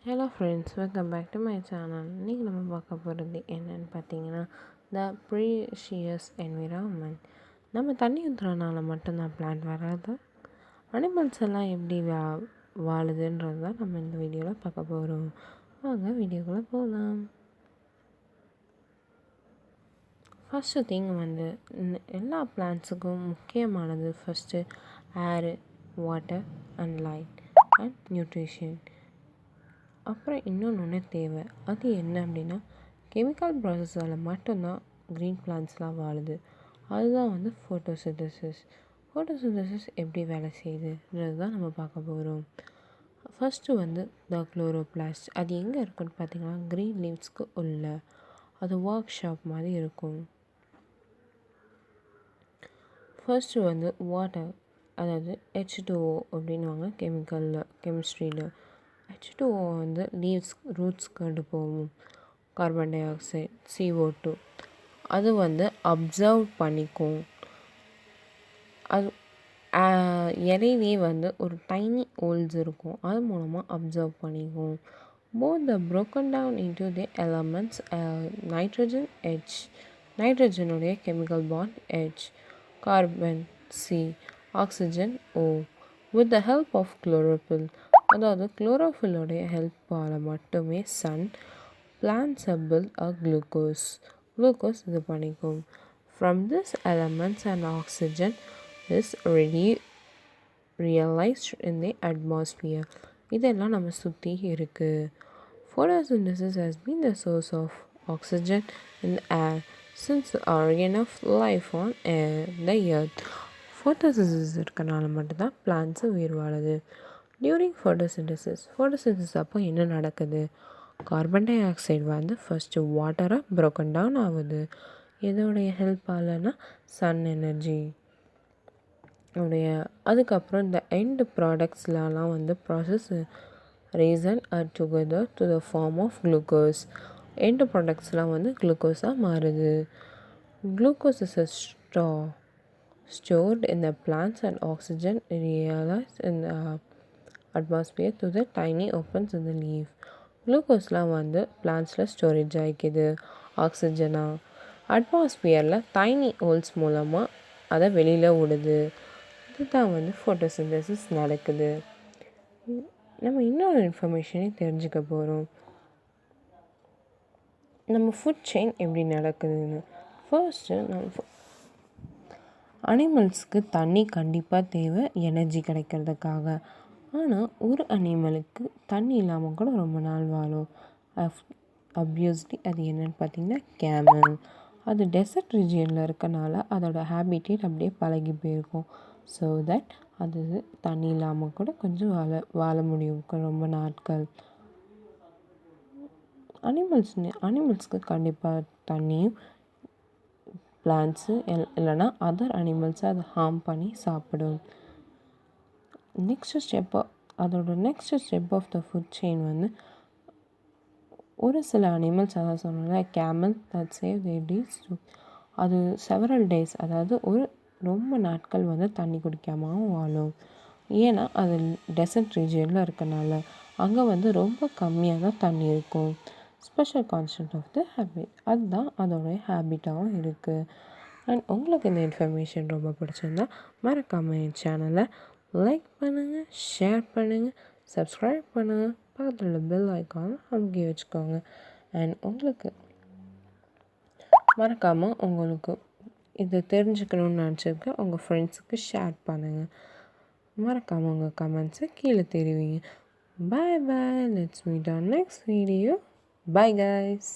Hello friends, welcome back to my channel. இன்றைக்கி நம்ம பார்க்க போகிறது என்னென்னு பார்த்தீங்கன்னா, த ப்ரீஷியஸ் என்விரான்மெண்ட். நம்ம தண்ணி ஊற்றுறனால மட்டும்தான் பிளான்ட் வராது. அனிமல்ஸ் எல்லாம் எப்படி வாழுதுன்றது தான் நம்ம இந்த வீடியோவில் பார்க்க போகிறோம். வாங்க வீடியோக்குள்ளே போகலாம். ஃபஸ்ட்டு திங் எல்லா பிளான்ட்ஸுக்கும் முக்கியமானது first air, water and light and nutrition. அப்புறம் இன்னொன்று தேவை. அது என்ன அப்படின்னா, கெமிக்கல் ப்ராசஸால் மட்டும்தான் க்ரீன் பிளான்ட்ஸ்லாம் வாழுது. அதுதான் ஃபோட்டோசிந்தசிஸ். ஃபோட்டோசிந்தசிஸ் எப்படி வேலை செய்யுதுன்றது தான் நம்ம பார்க்க போகிறோம். ஃபஸ்ட்டு த குளோரோபிளாஸ்ட். அது எங்கே இருக்குன்னு பார்த்தீங்கன்னா, க்ரீன் லீவ்ஸ்க்கு உள்ள அது ஒர்க் ஷாப் மாதிரி இருக்கும். ஃபர்ஸ்ட்டு வாட்டர், அதாவது H2O அப்படின்னுவாங்க கெமிஸ்ட்ரியில். H2O லீவ்ஸ் ரூட்ஸ்க்கு கொண்டு போகும். கார்பன் டை ஆக்சைடு CO2 அது அப்சர்வ் பண்ணிக்கும். அது இலையிலே ஒரு டைனி ஹோல்ஸ் இருக்கும், அது மூலமாக அப்சர்வ் பண்ணிக்கும். Both the broken down into the elements, nitrogen H, நைட்ரஜனுடைய chemical bond H, carbon C, oxygen O, with the help of chlorophyll. அதாவது குளோரோஃபில்லோடைய ஹெல்ப்பால் மட்டுமே பிளான்ட்ஸபிள் குளுக்கோஸ் இது பண்ணிக்கும். From this elements and oxygen is realised in the atmosphere. இதெல்லாம் நம்ம சுற்றி இருக்குது. Photosynthesis has been the source of oxygen in the air since the origin of life on the earth. Photosynthesis இருக்கனால மட்டும்தான் பிளான்ட்ஸு உயிர் வாழுது. டியூரிங் ஃபோட்டோசிந்தசிஸ் அப்போ என்ன நடக்குது? கார்பன் டை ஆக்சைடு ஃபஸ்ட்டு வாட்டராக ப்ரோக்கன் டவுன் ஆகுது. இதோடைய ஹெல்ப்பாலனா சன் எனர்ஜி உடைய. அதுக்கப்புறம் இந்த எண்ட் ப்ராடக்ட்ஸ்லாம் process reason together to the form of glucose. End ப்ராடக்ட்ஸ்லாம் குளுக்கோஸாக மாறுது. Glucose is stored in the plants and oxygen realized in the atmosphere through the tiny opens in the leaf. குளுக்கோஸ்லாம் பிளான்ட்ஸில் storage ஆகிக்குது ஆக்சிஜனாக. அட்மாஸ்பியரில் டைனி ஹோல்ஸ் மூலமாக அதை வெளியில் விடுது. இதுதான் ஃபோட்டோசிந்தசிஸ் நடக்குது. நம்ம இன்னொரு இன்ஃபர்மேஷனையும் தெரிஞ்சுக்க போகிறோம். நம்ம ஃபுட் செயின் எப்படி நடக்குதுன்னு. ஃபர்ஸ்ட்டு அனிமல்ஸ்க்கு தண்ணி கண்டிப்பாக தேவை, எனர்ஜி கிடைக்கிறதுக்காக. ஆனால் ஒரு அனிமலுக்கு தண்ணி இல்லாமல் கூட ரொம்ப நாள் வாழும். அப்வியஸ்லி அது என்னென்னு பார்த்தீங்கன்னா கேமல். அது டெசர்ட் ரீஜியனில் இருக்கனால அதோட ஹேபிட்டேட் அப்படியே பழகி போயிருக்கும். ஸோ தட் அது தண்ணி இல்லாமல் கூட கொஞ்சம் வாழ முடியும் ரொம்ப நாட்கள். அனிமல்ஸ்க்கு கண்டிப்பாக தண்ணியும் பிளான்ட்ஸு இல்லைனா அதர் அனிமல்ஸை அதை ஹார்ம் பண்ணி சாப்பிடும். Next step of the food chain ஒரு சில அனிமல்ஸ், அதாவது சொன்னால camel that save their days, அது செவரல் டேஸ், அதாவது ரொம்ப நாட்கள் தண்ணி குடிக்காமல் வாழும். ஏன்னா அது டெசர்ட் ரீஜியனில் இருக்கனால அங்கே ரொம்ப கம்மியாக தான் தண்ணி இருக்கும். Special constant of the habit, அதுதான் அதோடைய ஹேபிட்டாகவும் இருக்குது. அண்ட் உங்களுக்கு இந்த இன்ஃபர்மேஷன் ரொம்ப பிடிச்சிருந்தா மறக்காமல் என் சேனலை லைக் பண்ணுங்கள், ஷேர் பண்ணுங்கள், சப்ஸ்கிரைப் பண்ணுங்கள், பக்கத்தில் உள்ள பெல் ஐக்கானை அமுக்கி வச்சுக்கோங்க. அண்ட் உங்களுக்கு இது தெரிஞ்சுக்கணுன்னு நினச்சிருக்க உங்கள் ஃப்ரெண்ட்ஸுக்கு ஷேர் பண்ணுங்கள். மறக்காமல் உங்கள் கமெண்ட்ஸை கீழே தெரிவிங்க. Bye bye. Let's meet on next video. Bye guys.